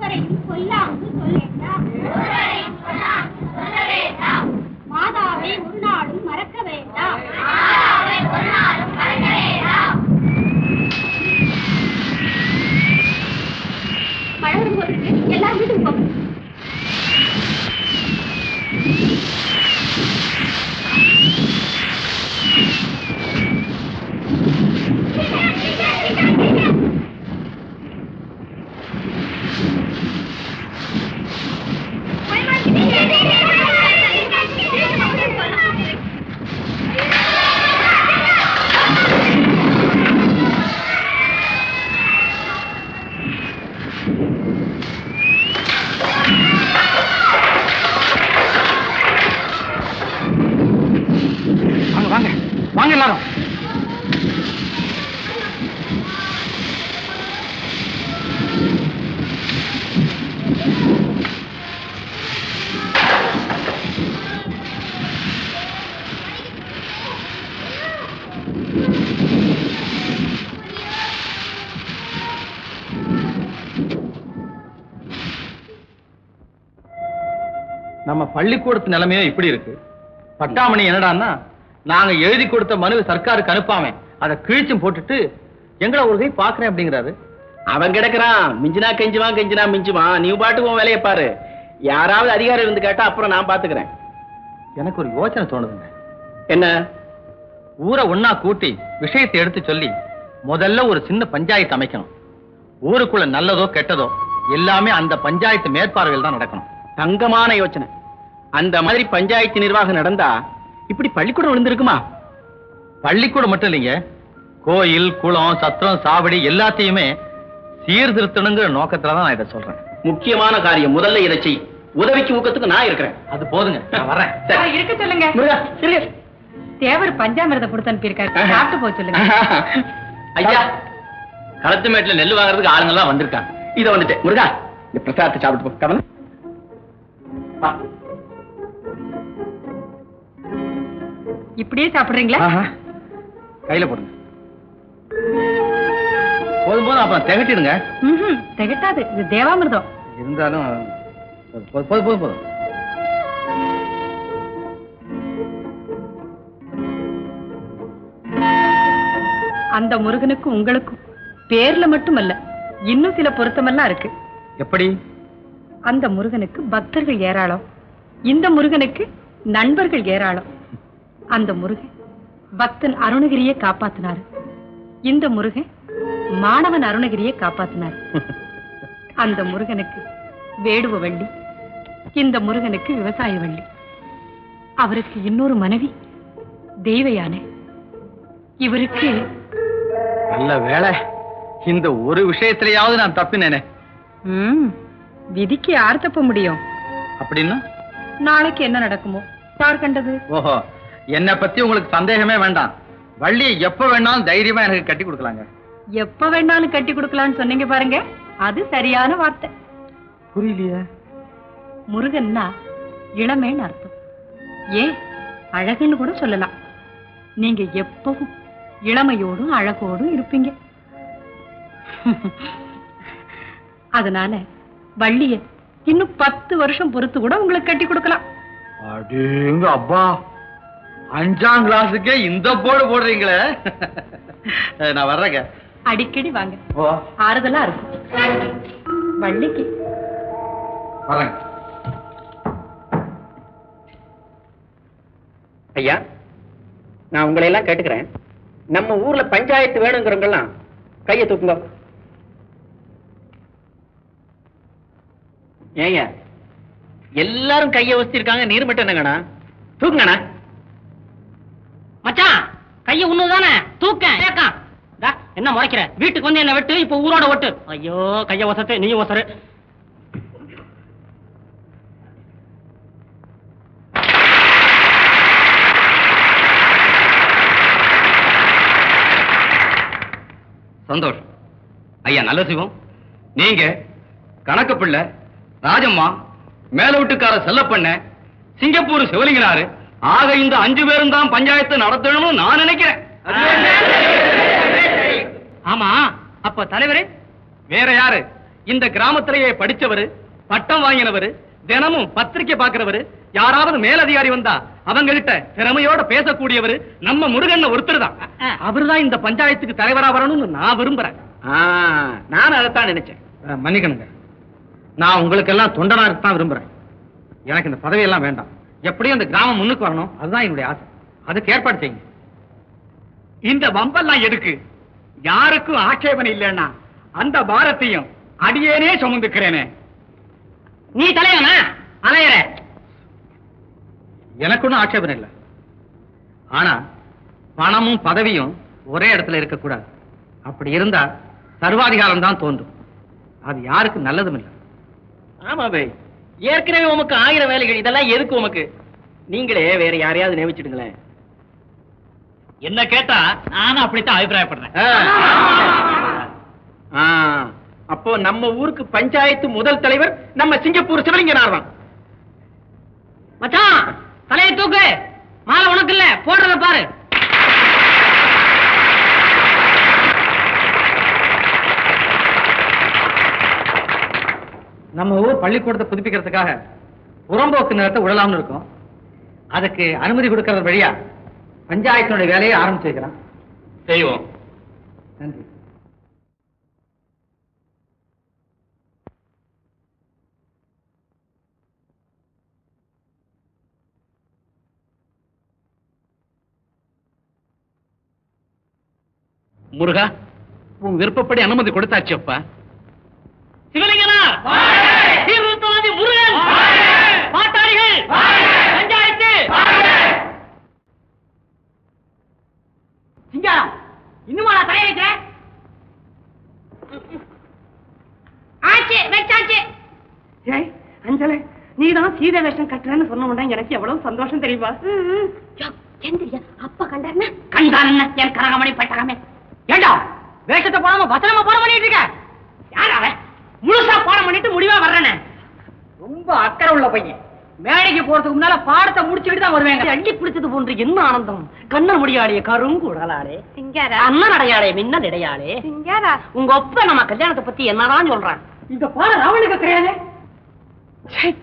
ஒருவரையும் சொல்லாமல் சொல்ல வேண்டாம். மாதாவை ஒரு நாளும் மறக்க வேண்டாம். மழை வரும்போது எல்லாரும் வீட்டுக்கு போகும். வாங்க வாங்க எல்லாரும். நம்ம பள்ளிக்கூடத்து நிலைமையோ இப்படி இருக்கு. பட்டாமணி என்னடான்னா, நாங்க எழுதி கொடுத்த மனு சர்க்காருக்கு அனுப்பாம அதை கிழிச்சும் போட்டுட்டு எங்களை ஒரு கை பாக்குறேன் அப்படிங்கிறாரு. அவன் கிடக்குறான். மிஞ்சினா கெஞ்சுவான், கெஞ்சினா மிஞ்சுவான். நீ பாட்டுக்கு உன் வேலையை பாரு. யாராவது அதிகாரி இருந்து கேட்டா அப்புறம் நான் பாத்துக்கிறேன். எனக்கு ஒரு யோசனை தோணுதுங்க. என்ன? ஊரை ஒன்னா கூட்டி விஷயத்தை எடுத்து சொல்லி முதல்ல ஒரு சின்ன பஞ்சாயத்து அமைக்கணும். ஊருக்குள்ள நல்லதோ கெட்டதோ எல்லாமே அந்த பஞ்சாயத்து மேற்பார்வையில் தான் நடக்கணும். தங்கமான யோசனை. அந்த மாதிரி பஞ்சாயத்து நிர்வாகம் நடந்தா இப்படி பள்ளிக்கூடம் விழுந்திருக்குமா? பள்ளிக்கூடம் மட்டும் இல்லைங்க, கோயில், குளம், சத்திரம், சாவடி எல்லாத்தையுமே சீர்திருத்தணுங்கிற நோக்கத்துல தான் நான் இதை சொல்றேன். முக்கியமான காரியம். முதல்ல இதை செய். உதவிக்கு ஊக்கத்துக்கு நான் இருக்கிறேன். அது போதுங்க, நான் வரேன். இருக்க சொல்லுங்க. தேவர் பஞ்சாமிரத கொடுத்து அனுப்பியிருக்காரு. சாப்பிட்டு போக சொல்லுங்க. ஐயா, களத்து மேட்டுல நெல் வாங்குறதுக்கு ஆளுங்கெல்லாம் வந்திருக்காங்க. இதை வந்துட்டு முருகா, இந்த பிரசாதத்தை சாப்பிட்டு போ. கவனம். இப்படியே சாப்பிடுறீங்களா? கையில போடுங்க. போதும் போதும், அப்புறம் திகட்டிடுங்க. திகட்டாது, இது தேவாமிர்தம். இருந்தாலும் போதும் போதும் போதும். அந்த முருகனுக்கும் உங்களுக்கும் பேர்ல மட்டுமல்ல, இன்னும் சில பொருத்தமெல்லாம் இருக்கு. எப்படி? அந்த முருகனுக்கு பக்தர்கள் ஏராளம், இந்த முருகனுக்கு நண்பர்கள் ஏராளம். அந்த முருகன் பக்தன் அருணகிரியை காப்பாத்தினாரு, இந்த முருகன் மாணவன் அருணகிரியை காப்பாத்தினார். அந்த முருகனுக்கு வேடுவ வள்ளி, இந்த முருகனுக்கு விவசாய வள்ளி. அவருக்கு இன்னொரு மனைவி தெய்வ யானை. இவருக்கு நல்ல வேலை, இந்த ஒரு விஷயத்திலேயாவது நான் தப்பினேனே. விதிக்கு யார் தப்ப முடியும்? அப்படின்னா நாளைக்கு என்ன நடக்குமோ யார் கண்டது? ஓஹோ, என்னை பத்தி உங்களுக்கு சந்தேகமே வேண்டாம். வள்ளியை எப்ப வேணாலும் தைரியமா எனக்கு கட்டி கொடுக்கலாங்க. எப்ப வேணாலும் கட்டி கொடுக்கலாம்னு சொன்னீங்க பாருங்க, அது சரியான வார்த்தை. புரியலையே. முருகன்னா இளமேன்னு அர்த்தம், ஏன் அழகுன்னு கூட சொல்லலாம். நீங்க எப்பவும் இளமையோடும் அழகோடும் இருப்பீங்க. அதனால வள்ளிய இன்னும் 10 வருஷம் பொறுத்து கூட உங்களுக்கு கட்டி கொடுக்கலாம். அடேங்க அப்பா, 5ஆம் கிளாஸுக்கே இந்த போடு போடுறீங்களே. நான் வர்றேங்க. அடிக்கடி வாங்க, ஆறுதலா இருக்கும் வள்ளிக்கு. வரேங்க. ஐயா, நான் உங்களை எல்லாம் கேட்டுக்கிறேன். நம்ம ஊர்ல பஞ்சாயத்து வேணுங்கிறவங்கெல்லாம் கையை தூக்குங்க. ஏங்க எல்லாரும் கையை வச்சிருக்காங்க, நீர் மட்டும் என்னங்கண்ணா? தூக்குங்கண்ணா. மச்சான், கைய உண்ணுதானே தூக்க. என்ன முறைக்கிற? வீட்டுக்கு வந்து என்ன வெட்டு, இப்ப ஊரோட ஒட்டு. ஐயோ, கைய வசத்து, நீ வசரு. சந்தோஷம். ஐயா நல்ல சிவம், நீங்க கணக்கு பிள்ளை, ராஜம்மா, மேல வீட்டுக்கார செல்லப்பண்ண, சிங்கப்பூர் சிவலிங்கனாரு, ஆக இந்த 5 பேரும் தான் பஞ்சாயத்து நடத்தணும்னு நான் நினைக்கிறேன். ஆமா, அப்ப தலைவரே வேற யாரு? இந்த கிராமத்திலேயே படிச்சவரு, பட்டம் வாங்கினவரு, தினமும் பத்திரிக்கை பாக்குறவரு, யாராவது மேலதிகாரி வந்தா அவங்ககிட்ட திறமையோட பேசக்கூடியவரு நம்ம முருகன் ஒருத்தர் தான். அவருதான் இந்த பஞ்சாயத்துக்கு தலைவரா வரணும்னு நான் விரும்புறேன். நான் அதைத்தான் நினைச்சேன். மன்னிக்கணுங்க, நான் உங்களுக்கு எல்லாம் தொண்டனா தான் விரும்புறேன். எனக்கு இந்த பதவியெல்லாம் வேண்டாம். எப்படியும் இந்த கிராமம் முன்னுக்கு வரணும், அதுதான் என்னுடைய ஆசை. அதுக்கு ஏற்பாடு செய்யுங்க. இந்த வம்பெல்லாம் எதுக்கு? யாருக்கும் ஆட்சேபனை இல்லைன்னா அந்த பாரத்தையும் அடியேனே சுமந்துக்கிறேனே. நீ தலைவனா அலையற? எனக்கு ஒன்றும் ஆட்சேபனை இல்லை. ஆனா பணமும் பதவியும் ஒரே இடத்துல இருக்கக்கூடாது. அப்படி இருந்தா சர்வாதிகாரம் தான் தோன்றும். அது யாருக்கு நல்லதும் இல்லை. ஆமா பை, ஏற்கனவே உமக்கு 1000 வேலைகள், இதெல்லாம் எதுக்கு உமக்கு? நீங்களே வேற யாரையாவது நியமிச்சிடுங்களேன். என்ன கேட்டா நானும் அப்படித்தான் அபிப்பிராயப்படுறேன். அப்போ நம்ம ஊருக்கு பஞ்சாயத்து முதல் தலைவர் நம்ம சிங்கப்பூர் சிவலிங்கனார் தான். மச்சான் தலையை தூக்கு. மாலை உனக்கு இல்ல, போடுறத பாரு. நம்ம ஊர் பள்ளிக்கூடத்தை புதுப்பிக்கிறதுக்காக புறம்போக்கு நிலத்தை உழலாம்னு இருக்கோம். அதுக்கு அனுமதி கொடுக்கறது வழியா பஞ்சாயத்தினுடைய வேலையை ஆரம்பிச்சு வைக்கிறோம். செய்வோம். நன்றி. முருகா, உன் விருப்பப்படி அனுமதி கொடுத்தாச்சு. அப்பா சிவலிங்கனார், தீர்வுத்தவாதி முருகன், பாட்டாளிகள், பஞ்சாயத்து. சிங்காரம், இன்னுமா நான் தலைய வைக்கிறேன்? ஆச்சு, வச்சாச்சு. ஏய் அஞ்சலே, நீதான் சீதை வேஷம் கட்டுறேன்னு சொன்ன உடனே எனக்கு எவ்வளவு சந்தோஷம் தெரியுமா? எந்திரியா, அப்பா கண்டாருன்னா? கண்டான் என் கரகமணி பட்டகமே. ஏண்டா வேஷத்தை போடாம பத்திரமா பாடம் பண்ணிட்டு இருக்க? யார் அவன்? முழுசா பாடம் பண்ணிட்டு முடிவா வர்றேன்னு. ரொம்ப அக்கறை உள்ள பையன். மேடைக்கு போறதுக்கு முன்னால பாடத்தை முடிச்சுட்டு தான் வருவேன். அள்ளி பிடிச்சது போன்று என்ன ஆனந்தம். கண்ணன் முடியாடிய கருங்குடலாளே, சிங்காரா, அண்ணன் அடையாளே, மின்னல் இடையாளே. சிங்காரா, உங்க ஒப்ப நம்ம கல்யாணத்தை பத்தி என்னதான் சொல்றான்? இந்த பாடம் ராவணுக்கு தெரியாது.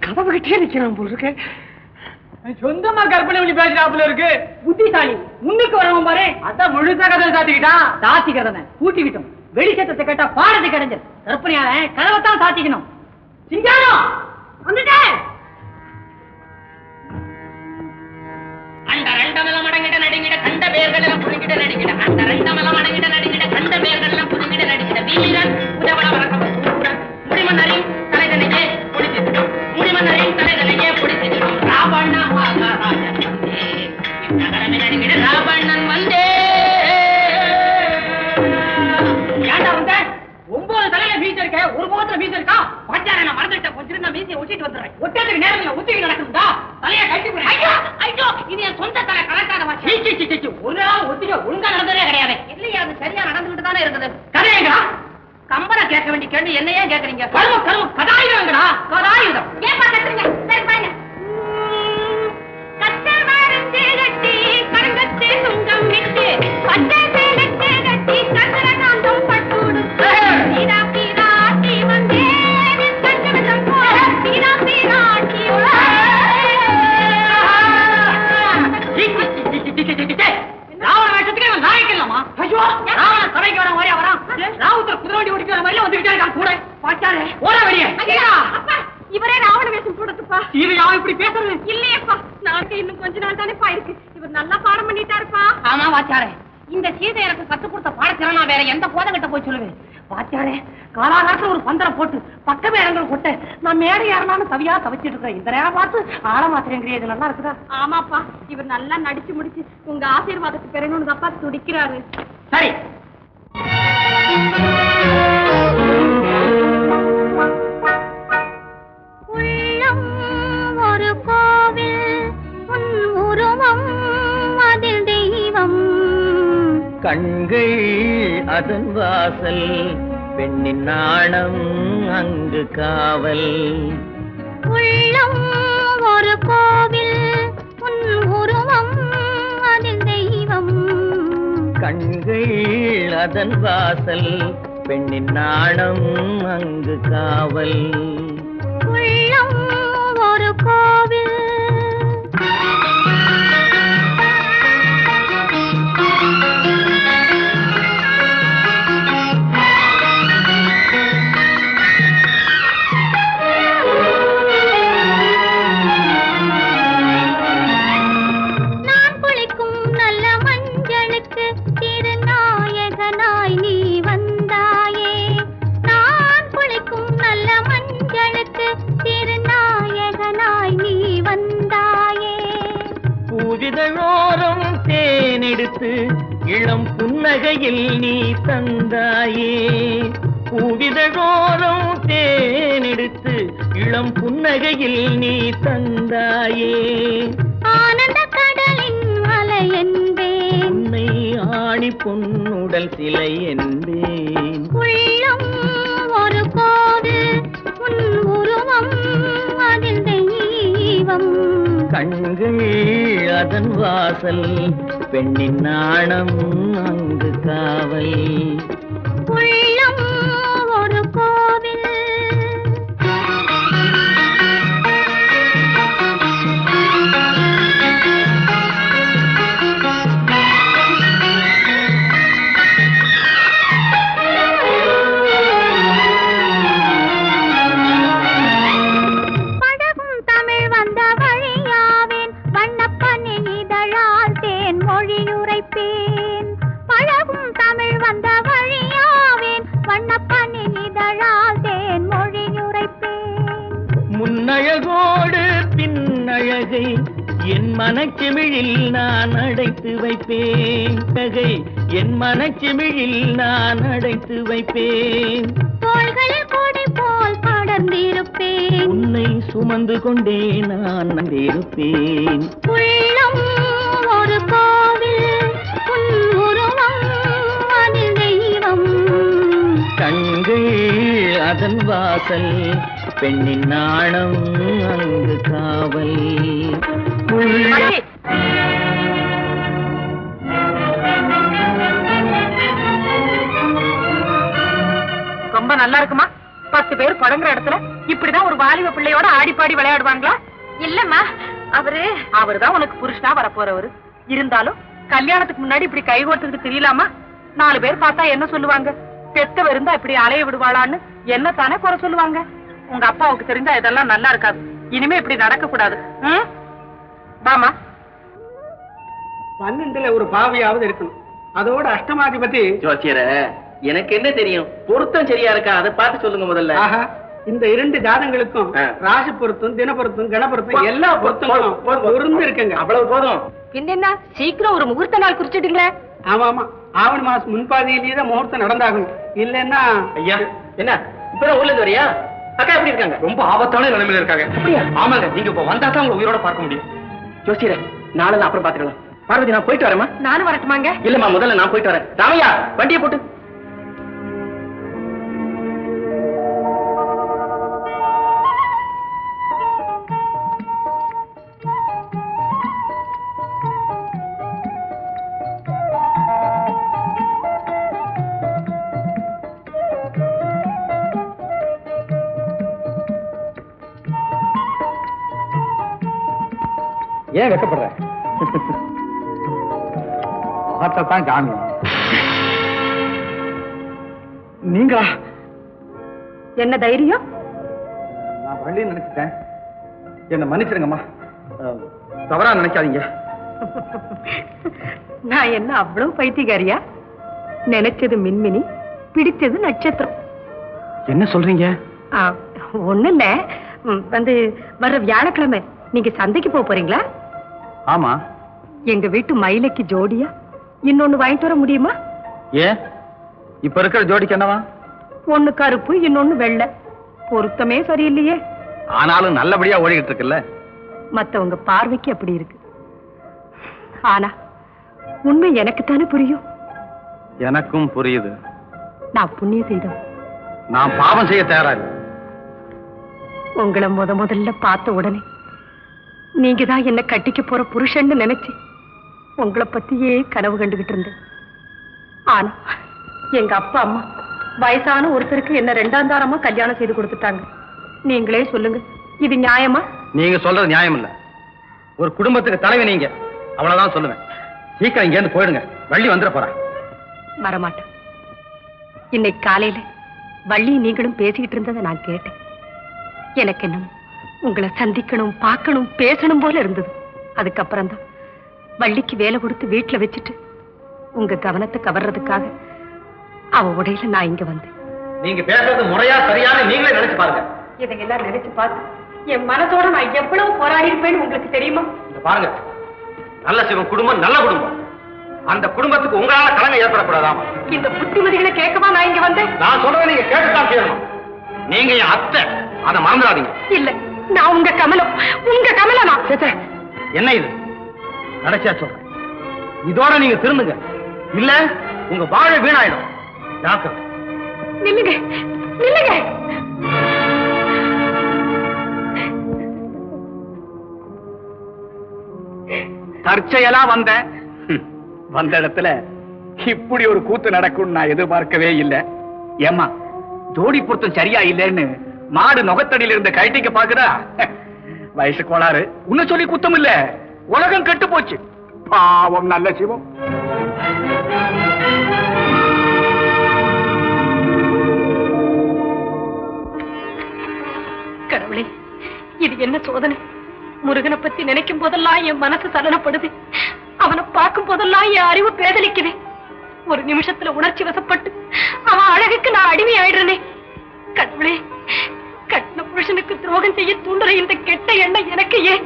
கதவு கிட்டே நிக்கிறான் போல் இருக்கு. சொந்தமா கற்பனை பண்ணி பேசுறாப்புல இருக்கு. புத்திசாலி முன்னுக்கு வரவன் பாரு. அதான் முழுசா கதை சாத்திக்கிட்டான். சாத்திக்கிறத கூட்டிக்கிட்டோம். வெளிச்சத்தை கேட்டா பாடத்தை கிடைஞ்சது. கற்பனையால கதவைத்தான் சாத்திக்கணும். சிங்காரம் வந்துட்டேன். அந்த ரெண்டமெல்லாம் அடங்கிட நடுங்கிட கண்ட பேர்கள் எல்லாம் புரிங்கிட நடுங்கிட. அந்த ரெண்டமெல்லாம் அடங்கிட நடுங்கிட கண்ட பேர்கள் எல்லாம் புரிங்கிட நடுங்கிட. வீரன் உதவட வழக்கம் முடிமன்னரின் தலைதனையே பிடிச்சிடும். முடிமன்னரின் தலைதனையே பிடிச்சிடும். ராவணா மகாராஜன் வந்தே, இந்த கடமை நடுங்கிட ராவணன் வந்தே. ஏண்டா வந்த? 9 தலையில வீச இருக்க, ஒரு முகத்துல வீச இருக்கா? பஞ்சார நான் மறந்துட்டேன். கொஞ்சம் நான் வீசியை ஒட்டிட்டு வந்துடுறேன். ஒட்டத்துக்கு நேரம் இல்ல, ஒத்திக்கு நடக்குதா? தலையை கட்டி போறேன். ஐயோ ஐயோ, இது என் சொந்த தலை, கலக்காத வாசி. ஒரு நாள் ஒத்திக்க ஒழுங்கா நடந்ததே கிடையாது. இல்லையா, அது சரியா நடந்துகிட்டு தானே இருக்குது. கதையங்களா? கம்பனை கேட்க வேண்டிய கேள்வி என்ன ஏன் கேட்கறீங்க? கரும கரும கதாயுதங்களா? கதாயுதம் ஏன் பாக்கறீங்க? சரி பாருங்க. கட்டை வரைஞ்சு கட்டி கரங்கத்தை சுங்கம் விட்டு பட்டை சேலத்தை கட்டி கந்தரகாந்தம் பட்டுடு. பீரா பீராட்டி வந்தேன் கஞ்சவதம் போல பீரா பீராட்டி ராவண வேஷத்துக்கு இவன் நாயக்கலாமா? ஐயோ, ராவண சபைக்கு வர மாதிரியா வரான்? ராவுத்தர் குதிரை வண்டி ஓடிக்கிற மாதிரி வந்துகிட்டே இருக்கான் கூட. பாச்சாரே ஓட வெளியே. அப்பா, இவரே ராவண வேஷம் போடுதுப்பா. இது யாரும் இப்படி பேசுறது? இல்லையேப்பா, நாளைக்கு இன்னும் கொஞ்ச நாள் தானேப்பா இருக்கு. இவர் நல்லா பாடம் பண்ணிட்டாருப்பா. ஆமா வாச்சாரே, இந்த சீதை எனக்கு கத்துக் கொடுத்த பாடத்திறனா வேற எந்த போதங்கிட்ட போய் சொல்லுவேன்? வாச்சாரே, காலாகாலத்துல ஒரு பந்தரை போட்டு பக்கமே இடங்கள் கொட்ட நான் மேடை யாருனாலும் தவியா தவிச்சிட்டு இருக்கேன். இந்த நேரம் பார்த்து ஆழ மாத்திரங்கிறிய, இது நல்லா இருக்குதா? ஆமாப்பா, இவர் நல்லா நடிச்சு முடிச்சு உங்க ஆசீர்வாதத்துக்கு பெறணும்னு தப்பா துடிக்கிறாரு. சரி. உள்ளம் ஒரு கோவில், உன் உருவம் அதில் தெய்வம். கண்கள் அதன் வாசல், பெண்ணின் நாணம் அங்கு காவல். உள்ளம் ஒரு கோவில், உன் உருவம் அதில் தெய்வம். கண்கள் அதன் வாசல், பெண்ணின் நாணம் அங்கு காவல். உள்ளம் ஒரு கோவில். நான் குளிக்கும் நல்ல மஞ்சளுக்கு திருநாயகனாய் நீ வந்தாயே. நான் குளிக்கும் நல்ல மஞ்சளுக்கு திருநாயகனாய் நீ வந்தாயே. பூவிதழோரம் தேனெடுத்து இளம் புன்னகையில் நீ தந்தாயே. பூவிதழோரம் தேனெடுத்து இளம் புன்னகையில் நீ தந்தாயே. ஆனந்த கடலின் அலை என்பேன். உன்னை ஆணி பொன்னுடல் சிலை என்பேன். உள்ளம் ஒரு கோவில். உன் உருவம் அதில் தெய்வம். கண்கள் அதன் வாசல். பெண்ணின் நாணம் அங்கு காவல். உள்ளம் ஒரு கோவில். பழகும் தமிழ் வந்த வழியாவேன். வண்ணப்பனின் இதழால் தேன் மொழியுரைப்பேன். பழகும் தமிழ் வந்த வழியாவேன். வண்ணப்பனின் இதழால் தேன் மொழியுரைப்பேன். முன்னழகோடு பின்னழகை என் மனச்செமிழில் நான் அடைத்து வைப்பேன். நகை என் மனச்செமிழில் நான் அடைத்து வைப்பேன். தோள்களில் கொடி போல் படர்ந்திருப்பேன். உன்னை சுமந்து கொண்டே நான் வந்திருப்பேன். உள்ளம் ஒரு கோவில். உன் உருவம் அதில் தெய்வம். கண்கள் அதன் வாசல். பெண்ணின் நாணம் அங்கு காவல். ரொம்ப நல்லா இருக்குமா? 10 பேர் படங்குற இடத்துல இப்படிதான் ஒரு வாலிப பிள்ளையோட ஆடி பாடி விளையாடுவாங்களா? இல்லம்மா, அவருதான் உனக்கு புருஷனா வரப்போறவரு. இருந்தாலும் கல்யாணத்துக்கு முன்னாடி இப்படி கை கோர்த்துக்கிட்டு தெரியலாமா? 4 பேர் பார்த்தா என்ன சொல்லுவாங்க? பெத்தவ இருந்தா இப்படி அலைய விடுவாளான்னு என்ன தானே குறை சொல்லுவாங்க. உங்க அப்பாவுக்கு தெரிஞ்சா இதெல்லாம் நல்லா இருக்காது. இனிமே இப்படி நடக்க கூடாது. பாமா, 12ல ஒரு பாவியாவது இருக்கணும். அதோட அஷ்டமாதிபதி. ஜோசியர, எனக்கு என்ன தெரியும்? பொருத்தம் சரியா இருக்கா அதை பார்த்து சொல்லுங்க முதல்ல. ஆஹா, இந்த 2 ஜாதங்களுக்கும் ராசி பொருத்தம், தின பொருத்தம், கண பொருத்தம் எல்லா பொருத்தங்களும் பொருந்து இருக்குங்க. அவ்வளவு போதும். பின்ன சீக்கிரம் ஒரு முகூர்த்த நாள் குறிச்சிட்டீங்களே? ஆமா ஆமா, ஆவணி மாசம் முன்பாதியிலேயே தான் முகூர்த்தம் நடந்தாகணும். இல்லன்னா ஐயா, என்ன இப்பதான் ஊர்ல இருந்து வரியா? அக்கா எப்படி இருக்காங்க? ரொம்ப ஆபத்தான நிலைமையில இருக்காங்க. ஆமாங்க, நீங்க இப்ப வந்தா தான் உங்களை உயிரோட பார்க்க முடியும். ஜோசியர, நாளை அப்புறம் பாத்துக்கலாம். பார்வதி, நான் போயிட்டு வரேம்மா. நானும் வரட்டுமாங்க? இல்லம்மா, முதல்ல நான் போயிட்டு வரேன். ராமையா, வண்டியை போட்டு. ஏன் வெக்கப்படுற? தான் காமியம். நீங்களா? என்ன தைரியம்? நான் வள்ளின்னு நினைச்சிட்டேன். என்ன மன்னிச்சிருங்கம்மா. தவறா நினைக்காதீங்க. நான் என்ன அவ்வளவு பைத்தியக்காரியா? நினைச்சது மின்மினி, பிடிச்சது நட்சத்திரம். என்ன சொல்றீங்க? ஒண்ணு இல்ல, வர்ற வியாழக்கிழமை நீங்க சந்தைக்கு போறீங்களா? ஆமா. எங்க வீட்டு மயிலைக்கு ஜோடியா இன்னொன்னு வாங்கிட்டு வர முடியுமா? ஏன், இப்ப இருக்கிற ஜோடிக்கு என்னவா? ஒண்ணு கருப்பு, இன்னொன்னு வெள்ளை. பொருத்தமே சரியில்லையே. ஆனாலும் நல்லபடியா ஓடிக்கிட்டு இருக்குல்ல. மத்தவங்க பார்வைக்கு அப்படி இருக்கு. ஆனா உண்மை எனக்குத்தானே புரியும். எனக்கும் புரியுது. நான் புண்ணியம் செய்தோம். நான் பாவம் செய்ய தயாராக. உங்களை முதல்ல பார்த்த உடனே நீங்க தான் என்ன கட்டிக்க போற புருஷன்னு நினைச்சு உங்களை பத்தியே கனவு கண்டுகிட்டு இருந்தேன். ஆனா எங்க அப்பா அம்மா வயசான ஒருத்தருக்கு என்ன ரெண்டாம் தாரமா கல்யாணம் செய்து கொடுத்துட்டாங்க. நீங்களே சொல்லுங்க, இது நியாயமா? நீங்க சொல்றது நியாயம் இல்ல. ஒரு குடும்பத்துக்கு தலைவி நீங்க, அவ்வளவுதான் சொல்லுவேன். சீக்கிரம் இங்க இருந்து போயிடுங்க, வள்ளி வந்துட போறேன். வரமாட்டேன். இன்னைக்கு காலையில வள்ளி நீங்களும் பேசிக்கிட்டு இருந்ததை நான் கேட்டேன். எனக்கு என்ன உங்களை சந்திக்கணும், பார்க்கணும், பேசணும் போல இருந்தது. அதுக்கப்புறம் தான் வள்ளிக்கு வேலை கொடுத்து வீட்டுல வச்சுட்டு உங்க கவனத்தை கவர்றதுக்காக அவ உடையில நான் இங்க வந்தேன். நீங்க பேசுறது முறையா சரியான நீங்களே நினைச்சு பாருங்க. இதையெல்லாம் நினைச்சு பார்த்து என் மனசோட நான் எவ்வளவு போராடி இருப்பேன்னு உங்களுக்கு தெரியுமா? இங்க பாருங்க, நல்ல சிவன் குடும்பம் நல்ல குடும்பம். அந்த குடும்பத்துக்கு உங்களால கலங்க ஏற்படக்கூடாதாமா. இந்த புத்திமதிகளை கேட்கவா நான் இங்க வந்தேன்? நான் சொல்றதை நீங்க கேட்டுதான் செய்யணும். நீங்க என் அத்தை, அதை மறந்துடாதீங்க. இல்ல, நான் உங்க கமலம், உங்க கமலமா? என்ன இது? கடைசியா சொல்றேன், இதோட நீங்க திருந்துங்க, இல்ல உங்க வாழை வீணாயிடும். ஜாக்கிரதை. நில்லுங்க, நில்லுங்க. தற்செயலா வந்தேன். வந்த இடத்துல இப்படி ஒரு கூத்து நடக்கும் நான் எதிர்பார்க்கவே இல்லை. ஏமா, ஜோடி பொருத்தம் சரியா இல்லைன்னு மாடு நுகத்தடியில இருந்த கைட்டிக்க பாக்குதா? வயசு கோளாறு, உன்ன சொல்லி குத்தம் இல்ல, உலகம் கெட்டு போச்சு. பாவம் நல்ல சிவம். கடவுளே, இது என்ன சோதனை? முருகனை பத்தி நினைக்கும் போதெல்லாம் என் மனசு சலனப்படுது. அவனை பார்க்கும் போதெல்லாம் என் அறிவு பேதலிக்குது. ஒரு நிமிஷத்துல உணர்ச்சி வசப்பட்டு அவன் அழகுக்கு நான் அடிமை ஆயிடுறேனே. கடவுளே, கட்டின புருஷனுக்கு துரோகம் செய்ய தூண்டுற இந்த கெட்ட எண்ணம் எனக்கு ஏன்?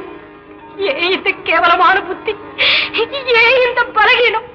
ஏன் இந்த கேவலமான புத்தி? ஏன் இந்த பலகீனம்?